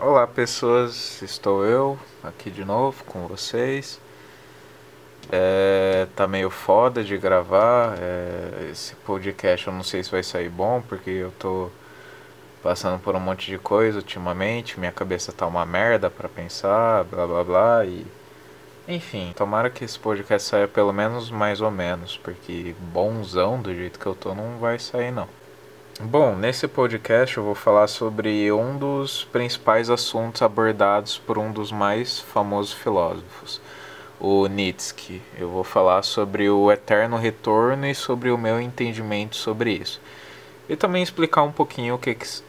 Olá pessoas, estou eu aqui de novo com vocês. Tá meio foda de gravar. Esse podcast eu não sei se vai sair bom, porque eu tô passando por um monte de coisa ultimamente. Minha cabeça tá uma merda pra pensar, blá blá blá. Enfim, tomara que esse podcast saia pelo menos mais ou menos, porque bonzão do jeito que eu tô não vai sair não. Bom, nesse podcast eu vou falar sobre um dos principais assuntos abordados por um dos mais famosos filósofos, o Nietzsche. Eu vou falar sobre o eterno retorno e sobre o meu entendimento sobre isso. E também explicar um pouquinho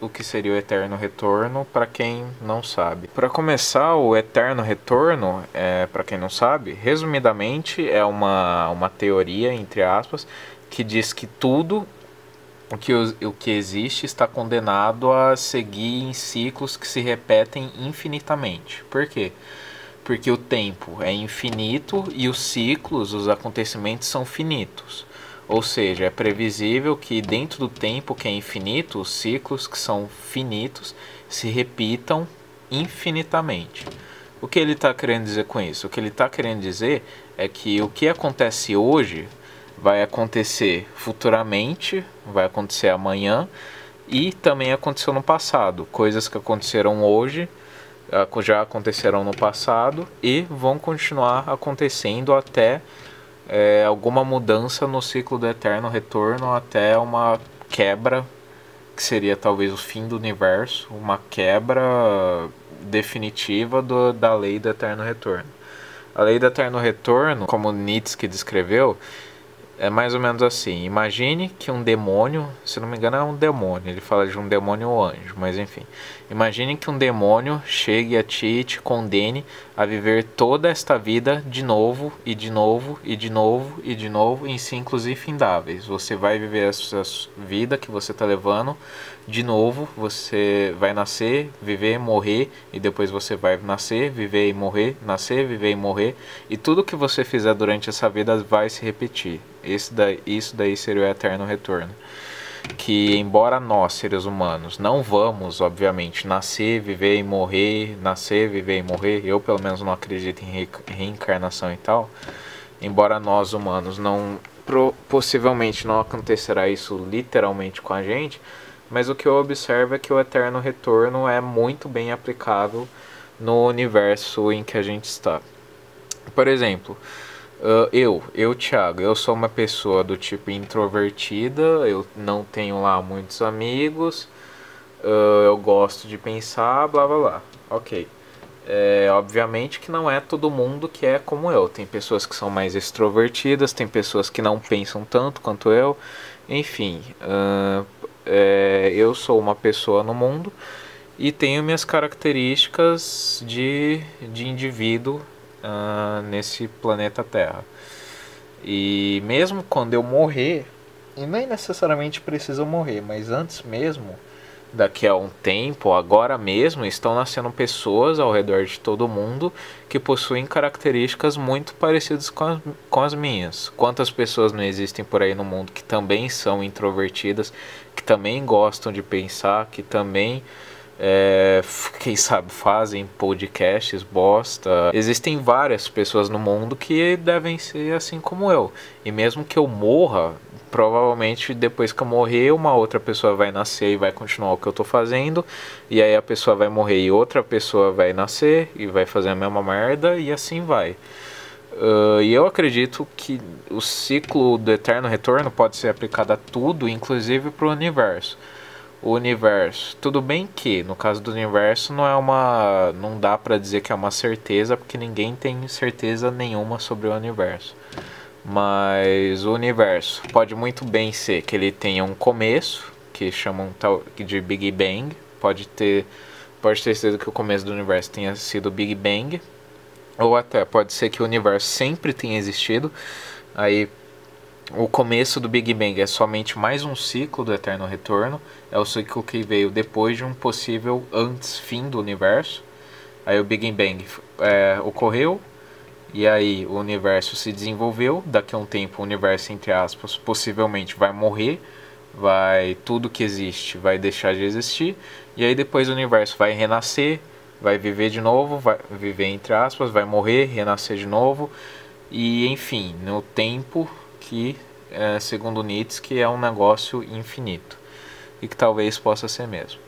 o que seria o eterno retorno para quem não sabe. Para começar, o eterno retorno, para quem não sabe, resumidamente é uma teoria, entre aspas, que diz que tudo o que existe está condenado a seguir em ciclos que se repetem infinitamente. Por quê? Porque o tempo é infinito e os ciclos, os acontecimentos são finitos. Ou seja, é previsível que dentro do tempo que é infinito, os ciclos que são finitos se repitam infinitamente. O que ele está querendo dizer com isso? O que ele está querendo dizer é que o que acontece hoje vai acontecer futuramente, vai acontecer amanhã e também aconteceu no passado. Coisas que aconteceram hoje já aconteceram no passado e vão continuar acontecendo até alguma mudança no ciclo do eterno retorno, até uma quebra, que seria talvez o fim do universo, uma quebra definitiva da lei do eterno retorno. A lei do eterno retorno, como Nietzsche descreveu, é mais ou menos assim. Imagine que um demônio, se não me engano é um demônio, ele fala de um demônio ou anjo, mas enfim. Imagine que um demônio chegue a ti e te condene a viver toda esta vida de novo, e de novo, e de novo, e de novo, em ciclos infindáveis. Você vai viver essa vida que você está levando de novo, você vai nascer, viver, morrer, e depois você vai nascer, viver e morrer, nascer, viver e morrer, e tudo que você fizer durante essa vida vai se repetir. Isso daí seria o eterno retorno. Que embora nós, seres humanos, não vamos, obviamente, nascer, viver e morrer, nascer, viver e morrer, eu pelo menos não acredito em reencarnação e tal, embora nós humanos possivelmente não acontecerá isso literalmente com a gente, mas o que eu observo é que o eterno retorno é muito bem aplicável no universo em que a gente está. Por exemplo, Thiago, eu sou uma pessoa do tipo introvertida, eu não tenho lá muitos amigos, eu gosto de pensar, blá blá blá. Ok. Obviamente que não é todo mundo que é como eu. Tem pessoas que são mais extrovertidas, tem pessoas que não pensam tanto quanto eu. Enfim, eu sou uma pessoa no mundo e tenho minhas características de indivíduo nesse planeta Terra. E mesmo quando eu morrer, e nem necessariamente preciso morrer, mas antes mesmo, daqui a um tempo, agora mesmo, estão nascendo pessoas ao redor de todo mundo que possuem características muito parecidas com as minhas. Quantas pessoas não existem por aí no mundo que também são introvertidas, que também gostam de pensar, que também quem sabe fazem podcasts bosta. Existem várias pessoas no mundo que devem ser assim como eu. E mesmo que eu morra, provavelmente depois que eu morrer, uma outra pessoa vai nascer e vai continuar o que eu tô fazendo. E aí a pessoa vai morrer e outra pessoa vai nascer e vai fazer a mesma merda e assim vai. E eu acredito que o ciclo do eterno retorno pode ser aplicado a tudo, inclusive para o universo. O universo, tudo bem que no caso do universo não dá pra dizer que é uma certeza, porque ninguém tem certeza nenhuma sobre o universo. Mas o universo pode muito bem ser que ele tenha um começo, que chamam de Big Bang. Pode ter certeza que o começo do universo tenha sido Big Bang, ou até pode ser que o universo sempre tenha existido. Aí o começo do Big Bang é somente mais um ciclo do eterno retorno. É o ciclo que veio depois de um possível fim do universo. Aí o Big Bang ocorreu. E aí o universo se desenvolveu. Daqui a um tempo o universo, entre aspas, possivelmente vai morrer. Tudo que existe vai deixar de existir. E aí depois o universo vai renascer. vai viver de novo, vai viver entre aspas, vai morrer, renascer de novo, e enfim, no tempo que, segundo Nietzsche, que é um negócio infinito, e que talvez possa ser mesmo.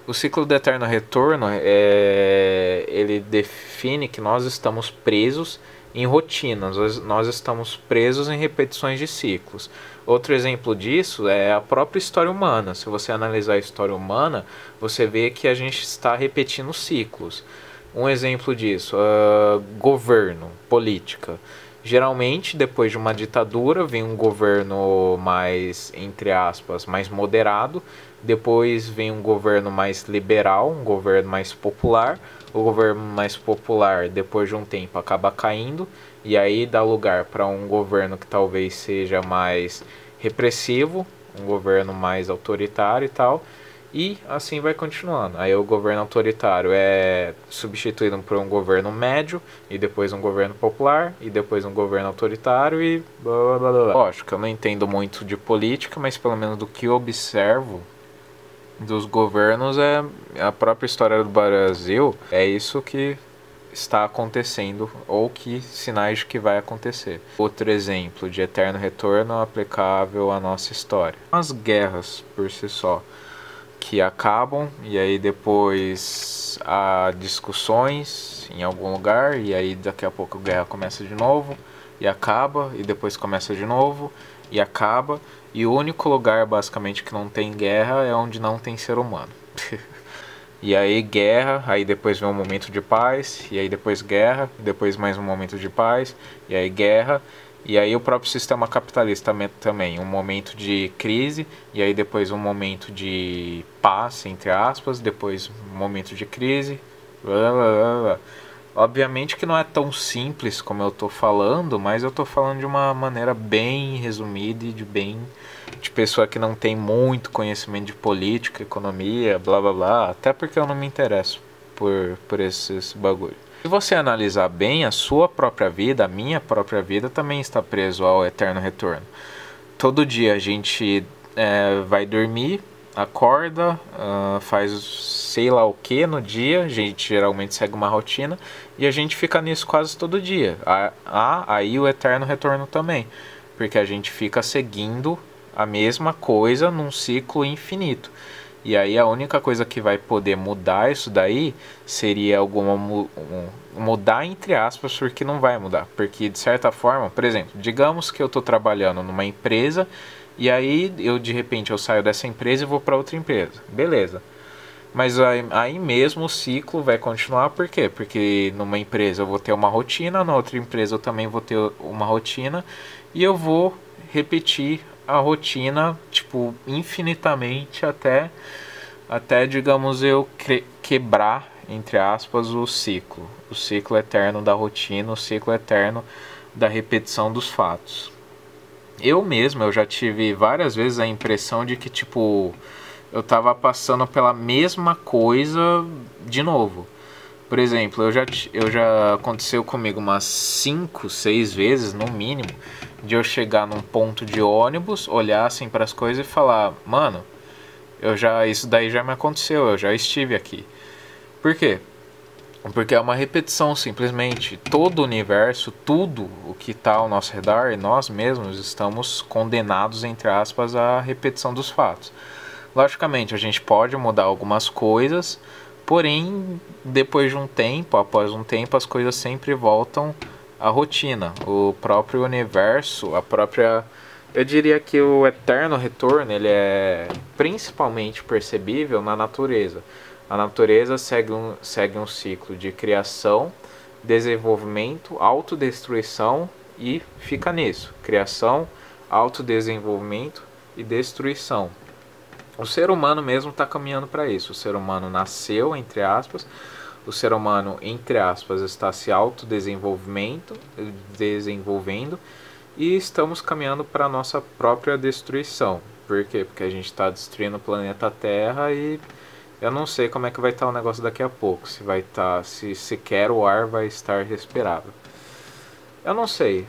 O ciclo do eterno retorno, ele define que nós estamos presos em rotinas, nós estamos presos em repetições de ciclos. Outro exemplo disso é a própria história humana. Se você analisar a história humana, você vê que a gente está repetindo ciclos. Um exemplo disso, governo, política. Geralmente, depois de uma ditadura, vem um governo mais, entre aspas, mais moderado. Depois vem um governo mais liberal, um governo mais popular. O governo mais popular, depois de um tempo, acaba caindo. E aí dá lugar para um governo que talvez seja mais repressivo, um governo mais autoritário e tal. E assim vai continuando. Aí o governo autoritário é substituído por um governo médio, e depois um governo popular, e depois um governo autoritário e blá blá blá blá. Lógico, eu não entendo muito de política, mas pelo menos do que eu observo dos governos, é a própria história do Brasil, é isso que está acontecendo, ou que sinais de que vai acontecer. Outro exemplo de eterno retorno aplicável à nossa história: as guerras por si só, que acabam e aí depois há discussões em algum lugar, e aí daqui a pouco a guerra começa de novo e acaba, e depois começa de novo e acaba, e o único lugar basicamente que não tem guerra é onde não tem ser humano. E aí guerra, aí depois vem um momento de paz, e aí depois guerra, depois mais um momento de paz, e aí guerra. E aí o próprio sistema capitalista também, um momento de crise, e aí depois um momento de paz, entre aspas, depois um momento de crise, blá, blá, blá, blá. Obviamente que não é tão simples como eu tô falando, mas eu tô falando de uma maneira bem resumida e de pessoa que não tem muito conhecimento de política, economia, blá blá blá, até porque eu não me interesso por esses bagulho. Se você analisar bem, a sua própria vida, a minha própria vida, também está preso ao eterno retorno. Todo dia a gente vai dormir, acorda, faz sei lá o que no dia, a gente geralmente segue uma rotina, e a gente fica nisso quase todo dia. Aí o eterno retorno também, porque a gente fica seguindo a mesma coisa num ciclo infinito. E aí a única coisa que vai poder mudar isso daí seria mudar entre aspas, porque não vai mudar. Porque de certa forma, por exemplo, digamos que eu estou trabalhando numa empresa, e aí de repente eu saio dessa empresa e vou para outra empresa. Beleza. Mas aí mesmo o ciclo vai continuar, por quê? Porque numa empresa eu vou ter uma rotina, na outra empresa eu também vou ter uma rotina, e eu vou repetir a rotina, tipo, infinitamente até digamos, eu quebrar, entre aspas, o ciclo eterno da rotina, o ciclo eterno da repetição dos fatos. Eu já tive várias vezes a impressão de que, tipo, eu tava passando pela mesma coisa de novo. Por exemplo, eu já aconteceu comigo umas 5, 6 vezes, no mínimo, de eu chegar num ponto de ônibus, olhar assim para as coisas e falar: mano, isso daí já me aconteceu, eu já estive aqui. Por quê? Porque é uma repetição, simplesmente. Todo o universo, tudo o que está ao nosso redor, e nós mesmos estamos condenados, entre aspas, à repetição dos fatos. Logicamente, a gente pode mudar algumas coisas, porém, depois de um tempo, após um tempo, as coisas sempre voltam à rotina. O próprio universo, eu diria que o eterno retorno, ele é principalmente percebível na natureza. A natureza segue um ciclo de criação, desenvolvimento, autodestruição, e fica nisso: criação, autodesenvolvimento e destruição. O ser humano mesmo está caminhando para isso. O ser humano nasceu, entre aspas, o ser humano, entre aspas, está se autodesenvolvendo, e estamos caminhando para a nossa própria destruição. Por quê? Porque a gente está destruindo o planeta Terra, e eu não sei como é que vai estar o negócio daqui a pouco. Se sequer o ar vai estar respirável. Eu não sei,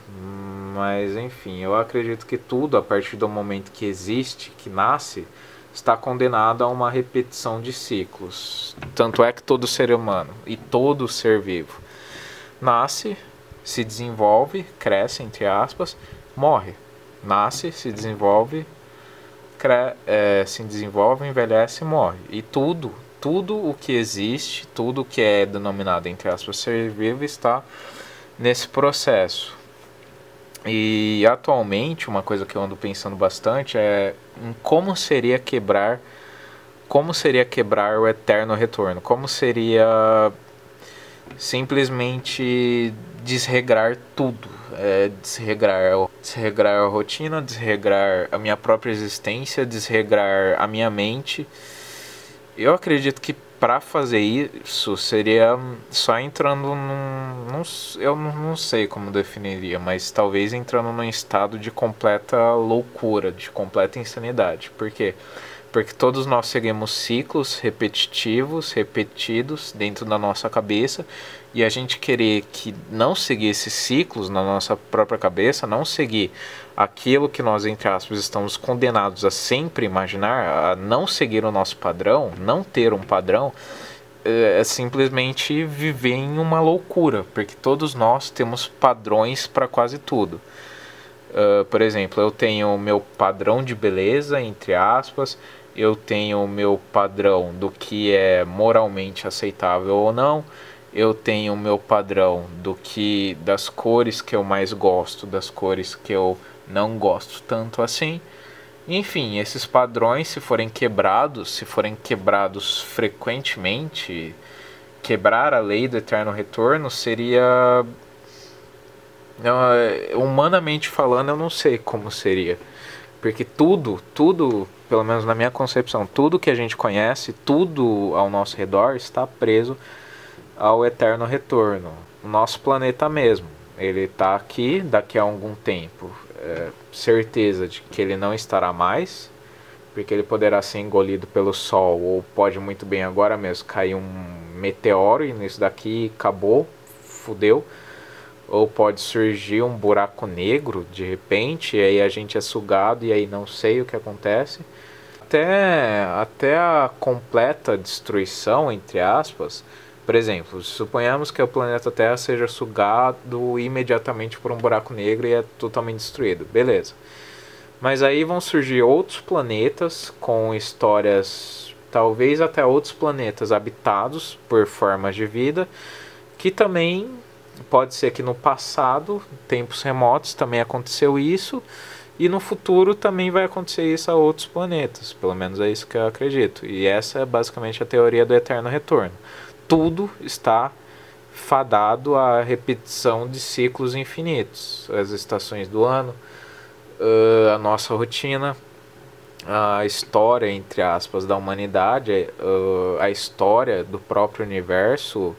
mas enfim, eu acredito que tudo, a partir do momento que existe, que nasce, está condenado a uma repetição de ciclos. Tanto é que todo ser humano e todo ser vivo nasce, se desenvolve, cresce, entre aspas, morre. Nasce, se desenvolve, envelhece e morre. E tudo o que existe, tudo o que é denominado, entre aspas, ser vivo está nesse processo. E atualmente, uma coisa que eu ando pensando bastante é em como seria quebrar o eterno retorno. Como seria simplesmente desregrar tudo. Desregrar a rotina, desregrar a minha própria existência, desregrar a minha mente. Eu acredito que para fazer isso seria só entrando eu não sei como definiria, mas talvez entrando num estado de completa loucura, de completa insanidade. Por quê? Porque todos nós seguimos ciclos repetidos dentro da nossa cabeça, e a gente querer que não seguir esses ciclos na nossa própria cabeça, não seguir aquilo que nós, entre aspas, estamos condenados a sempre imaginar, a não seguir o nosso padrão, não ter um padrão, é simplesmente viver em uma loucura, porque todos nós temos padrões para quase tudo. Por exemplo, eu tenho o meu padrão de beleza, entre aspas, eu tenho o meu padrão do que é moralmente aceitável ou não, eu tenho o meu padrão das cores que eu mais gosto, das cores que eu não gosto tanto assim. Enfim, esses padrões, se forem quebrados frequentemente, quebrar a lei do eterno retorno seria, humanamente falando, eu não sei como seria. Porque tudo, pelo menos na minha concepção, tudo que a gente conhece, tudo ao nosso redor está preso ao eterno retorno. O nosso planeta mesmo, ele está aqui daqui a algum tempo. Certeza de que ele não estará mais, porque ele poderá ser engolido pelo Sol, ou pode muito bem agora mesmo cair um meteoro e nisso daqui acabou, fudeu. Ou pode surgir um buraco negro de repente, e aí a gente é sugado e aí não sei o que acontece. Até a completa destruição, entre aspas. Por exemplo, suponhamos que o planeta Terra seja sugado imediatamente por um buraco negro e é totalmente destruído. Beleza. Mas aí vão surgir outros planetas com histórias, talvez até outros planetas habitados por formas de vida, que também pode ser que no passado, tempos remotos, também aconteceu isso, e no futuro também vai acontecer isso a outros planetas. Pelo menos é isso que eu acredito. E essa é basicamente a teoria do eterno retorno. Tudo está fadado à repetição de ciclos infinitos. As estações do ano, a nossa rotina, a história, entre aspas, da humanidade, a história do próprio universo,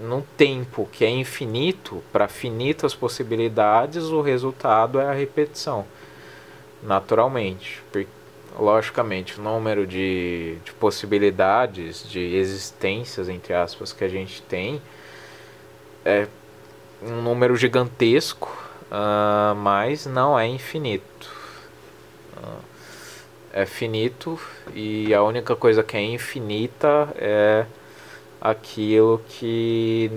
num tempo que é infinito, para finitas possibilidades, o resultado é a repetição, naturalmente. Logicamente, o número de possibilidades, de existências, entre aspas, que a gente tem é um número gigantesco, mas não é infinito. É finito, e a única coisa que é infinita é aquilo que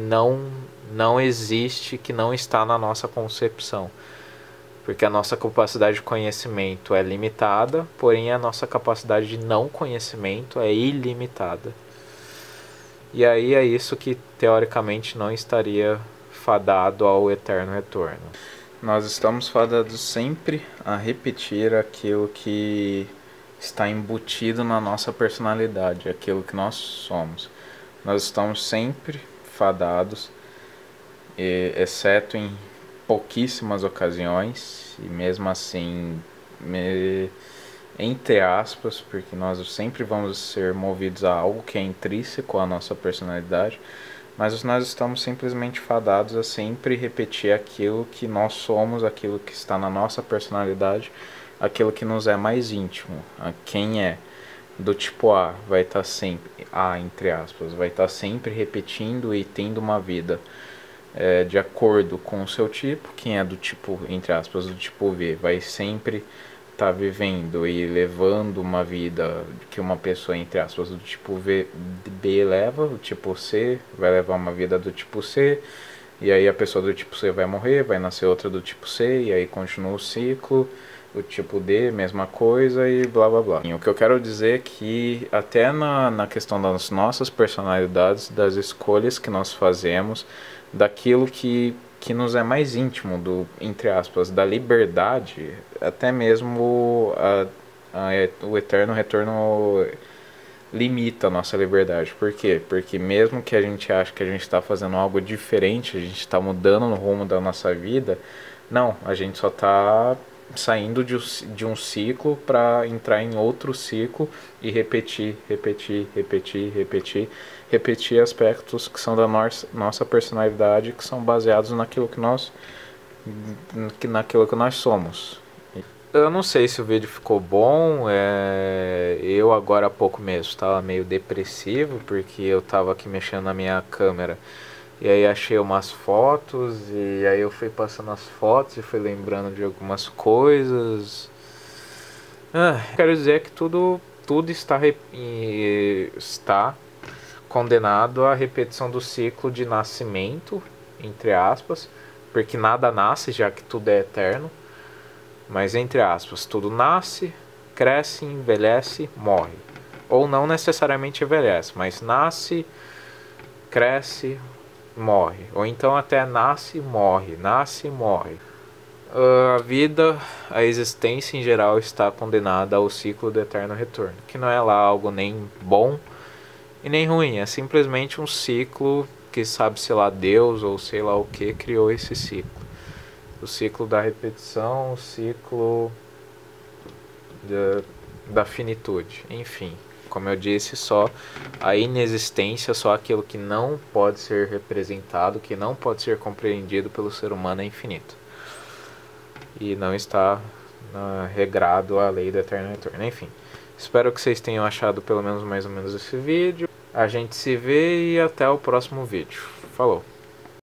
não existe, que não está na nossa concepção. Porque a nossa capacidade de conhecimento é limitada, porém a nossa capacidade de não conhecimento é ilimitada. E aí é isso que teoricamente não estaria fadado ao eterno retorno. Nós estamos fadados sempre a repetir aquilo que está embutido na nossa personalidade, aquilo que nós somos. Nós estamos sempre fadados, exceto em pouquíssimas ocasiões, e mesmo assim, entre aspas, porque nós sempre vamos ser movidos a algo que é intrínseco à nossa personalidade, mas nós estamos simplesmente fadados a sempre repetir aquilo que nós somos, aquilo que está na nossa personalidade, aquilo que nos é mais íntimo, a quem é. Do tipo A vai estar sempre, entre aspas, vai estar sempre repetindo e tendo uma vida de acordo com o seu tipo. Quem é do tipo, entre aspas, do tipo V, vai sempre tá vivendo e levando uma vida que uma pessoa, entre aspas, do tipo B leva, o tipo C vai levar uma vida do tipo C, e aí a pessoa do tipo C vai morrer, vai nascer outra do tipo C, e aí continua o ciclo. O tipo D, mesma coisa e blá blá blá. O que eu quero dizer é que até na questão das nossas personalidades, das escolhas que nós fazemos, daquilo que nos é mais íntimo, do, entre aspas, da liberdade, até mesmo o eterno retorno limita a nossa liberdade. Por quê? Porque mesmo que a gente ache que a gente está fazendo algo diferente, a gente está mudando no rumo da nossa vida, não, a gente só está saindo de um ciclo para entrar em outro ciclo e repetir aspectos que são da nossa personalidade, que são baseados naquilo que nós somos. Eu não sei se o vídeo ficou bom, eu agora há pouco mesmo estava meio depressivo, porque eu estava aqui mexendo na minha câmera, e aí achei umas fotos, e aí eu fui passando as fotos e fui lembrando de algumas coisas. Quero dizer que tudo está condenado à repetição do ciclo de nascimento, entre aspas, porque nada nasce, já que tudo é eterno. Mas entre aspas, tudo nasce, cresce, envelhece, morre. Ou não necessariamente envelhece, mas nasce, cresce, morre. Ou então até nasce e morre, nasce e morre. A vida, a existência em geral está condenada ao ciclo do eterno retorno, que não é lá algo nem bom e nem ruim, é simplesmente um ciclo que sabe-se lá Deus ou sei lá o que criou esse ciclo. O ciclo da repetição, o ciclo da finitude, enfim, como eu disse, só a inexistência, só aquilo que não pode ser representado, que não pode ser compreendido pelo ser humano é infinito e não está regrado à lei do eterno retorno. Enfim, espero que vocês tenham achado pelo menos mais ou menos esse vídeo. A gente se vê e até o próximo vídeo. Falou!